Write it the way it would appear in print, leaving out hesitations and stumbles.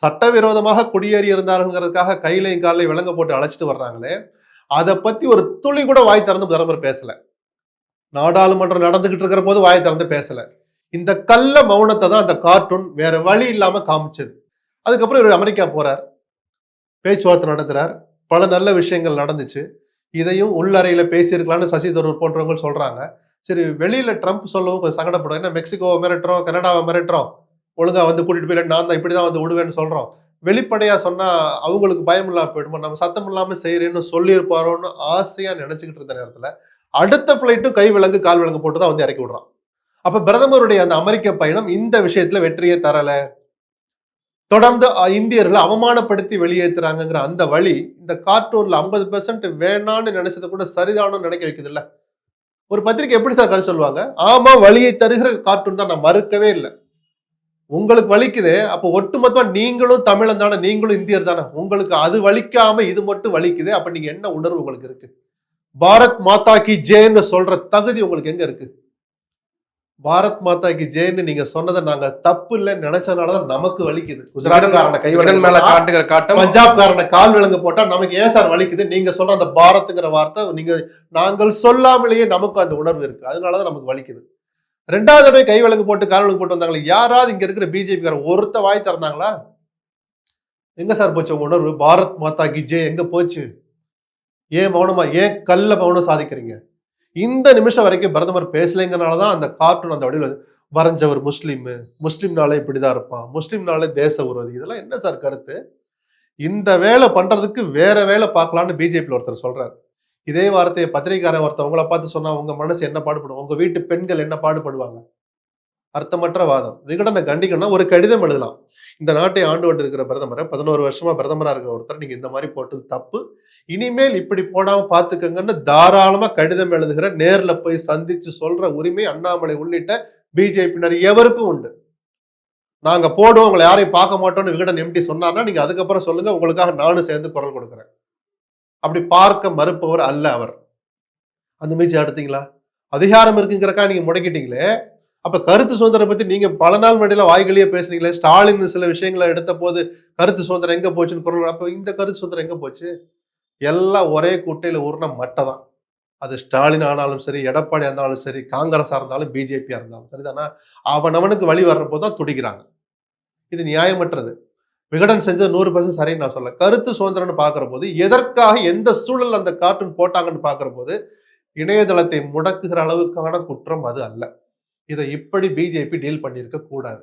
சட்டவிரோதமாக குடியேறி இருந்தாருங்கிறதுக்காக கையிலையும் காலையும் விலங்க போட்டு அழைச்சிட்டு வர்றாங்களே, அதை பத்தி ஒரு துளி கூட வாய் திறந்து பிரதமர் பேசல. நாடாளுமன்றம் நடந்துகிட்டு இருக்கிற போது வாய் திறந்து பேசல. இந்த கள்ள மௌனத்தை தான் அந்த கார்ட்டூன் வேற வழி இல்லாம காமிச்சது. அதுக்கப்புறம் இவர் அமெரிக்கா போறார், பேச்சுவார்த்தை நடத்துறார், பல நல்ல விஷயங்கள் நடந்துச்சு. இதையும் உள்ளறையில பேசியிருக்கலாம்னு சசி தரூர் போன்றவங்க சொல்றாங்க. சரி, வெளியில ட்ரம்ப் சொல்லவும் கொஞ்சம் சங்கடப்படும். என்ன மெக்சிகோவை மிரட்டுறோம், கனடாவை மிரட்டுறோம், ஒழுங்கா வந்து கூட்டிட்டு போய் நான் தான் இப்படிதான் வந்து விடுவேன்னு சொல்றோம். வெளிப்படையா சொன்னா அவங்களுக்கு பயம் இல்லாம போயிடுமா, நம்ம சத்தம் இல்லாம செய்யறேன்னு சொல்லியிருப்பாரோன்னு ஆசையா நினைச்சுக்கிட்டு இருந்த நேரத்துல அடுத்த பிளைட்டும் கை விலங்கு கால் விலங்கு போட்டுதான் வந்து இறக்கி விடுறான். அப்ப பிரதமருடைய அந்த அமெரிக்க பயணம் இந்த விஷயத்துல வெற்றியை தரல. தொடர்ந்து இந்தியர்களை அவமானப்படுத்தி வெளியேற்றுறாங்கிற அந்த வழி இந்த கார்ட்டூன்ல 50% வேணான்னு நினைச்சதை கூட சரிதானு நினைக்க வைக்குது இல்ல. ஒரு பத்திரிகை எப்படி சார் கருத்து சொல்லுவாங்க? ஆமா, வழியை தருகிற கார்ட்டூன் தான், நான் மறுக்கவே இல்லை. உங்களுக்கு வலிக்குது, அப்ப ஒட்டுமொத்தமா நீங்களும் தமிழன் தானே, நீங்களும் இந்தியர் தானே, உங்களுக்கு அது வலிக்காம இது மட்டும் வலிக்குது. அப்ப நீங்க என்ன உணர்வு உங்களுக்கு இருக்கு? பாரத் மாதா கி ஜெயன்னு சொல்ற தகுதி உங்களுக்கு எங்க இருக்கு? பாரத் மாதா கி ஜெயன்னு நீங்க சொன்னதை நாங்க தப்பு இல்லைன்னு நினைச்சதுனாலதான் நமக்கு வலிக்குது. குஜராத்காரன கை மேல காட்டுகிற காட்டம், பஞ்சாப்காரன கால் விலங்கு போட்டா நமக்கு ஏன் சார் வலிக்குது? நீங்க சொல்ற அந்த பாரத்ங்கிற வார்த்தை நீங்க நாங்கள் சொல்லாமலேயே நமக்கு அந்த உணர்வு இருக்கு, அதனாலதான் நமக்கு வலிக்குது. ரெண்டாவது தடவை கை விலங்கு போட்டு கால் விலங்கு போட்டு வந்தாங்களே, யாராவது இங்க இருக்கிற பிஜேபிக்காரன் ஒருத்த வாய் திறந்தாங்களா? எங்க சார் போச்சு உங்க உணர்வு? பாரத் மாதா கி ஜெய் எங்க போச்சு? ஏன் மௌனமா, ஏன் கல்ல மௌனம் சாதிக்கிறீங்க? இந்த நிமிஷம் வரைக்கும் பிரதமர் பேசலைங்கிறனாலதான் அந்த கார்ட்டூன் அந்த வடிவில் வரைஞ்சவர் முஸ்லீம், முஸ்லீம்னாலே இப்படிதான் இருப்பான், முஸ்லீம்னாலே தேச விரோதி, இதெல்லாம் என்ன சார் கருத்து? இந்த வேலை பண்றதுக்கு வேற வேலை பார்க்கலான்னு பிஜேபி ஒருத்தர் சொல்றாரு. இதே வார்த்தையை பத்திரிகைக்காரன் ஒருத்தர் உங்களை பார்த்து சொன்னா உங்க மனசு என்ன பாடுபடும், உங்க வீட்டு பெண்கள் என்ன பாடுபடுவாங்க? அர்த்தமற்ற வாதம். விகடனை கண்டிக்கணும்னா ஒரு கடிதம் எழுதலாம். இந்த நாட்டை ஆண்டு கொண்டு இருக்கிற பிரதமரை, 11 வருஷமா பிரதமரா இருக்கிற ஒருத்தர் நீங்க இந்த மாதிரி போட்டது தப்பு, இனிமேல் இப்படி போடாம பாத்துக்கங்கன்னு தாராளமா கடிதம் எழுதுகிற, நேர்ல போய் சந்திச்சு சொல்ற உரிமை அண்ணாமலை உள்ளிட்ட பிஜேபியினர் எவருக்கும் உண்டு. நாங்க போடுவோம், உங்களை யாரையும் பார்க்க மாட்டோம்னு விகடன் எம்டி சொன்னார்னா நீங்க அதுக்கப்புறம் சொல்லுங்க, உங்களுக்காக நானும் சேர்ந்து குரல் கொடுக்குறேன். அப்படி பார்க்க மறுப்பவர் அல்ல அவர். அந்த முயற்சி எடுத்தீங்களா? அதிகாரம் இருக்குங்கிறக்கா நீங்க முடக்கிட்டீங்களே. அப்ப கருத்து சுதந்திரம் பத்தி நீங்க பல நாள் மடியில வாய்களையே பேசுறீங்களே. ஸ்டாலின் சில விஷயங்களை எடுத்த போது கருத்து சுதந்திரம் எங்க போச்சுன்னு குரல், அப்ப இந்த கருத்து சுதந்திரம் எங்க போச்சு? எல்லாம் ஒரே குட்டையில ஊர்ன மட்டை தான். அது ஸ்டாலின் ஆனாலும் சரி, எடப்பாடி இருந்தாலும் சரி, காங்கிரஸா இருந்தாலும் பிஜேபியா இருந்தாலும் சரிதானா, அவனவனுக்கு வழி வர்றப்போதான் துடிக்கிறாங்க. இது நியாயமற்றது. விகடன் செஞ்சது 100% சரின்னு நான் சொல்ல. கருத்து சுதந்திரம்னு பாக்குற போது எதற்காக எந்த சூழல் அந்த கார்ட்டூன் போட்டாங்கன்னு பாக்குற போது இணையதளத்தை முடக்குகிற அளவுக்கான குற்றம் அது அல்ல. இதை இப்படி பிஜேபி டீல் பண்ணியிருக்க கூடாது.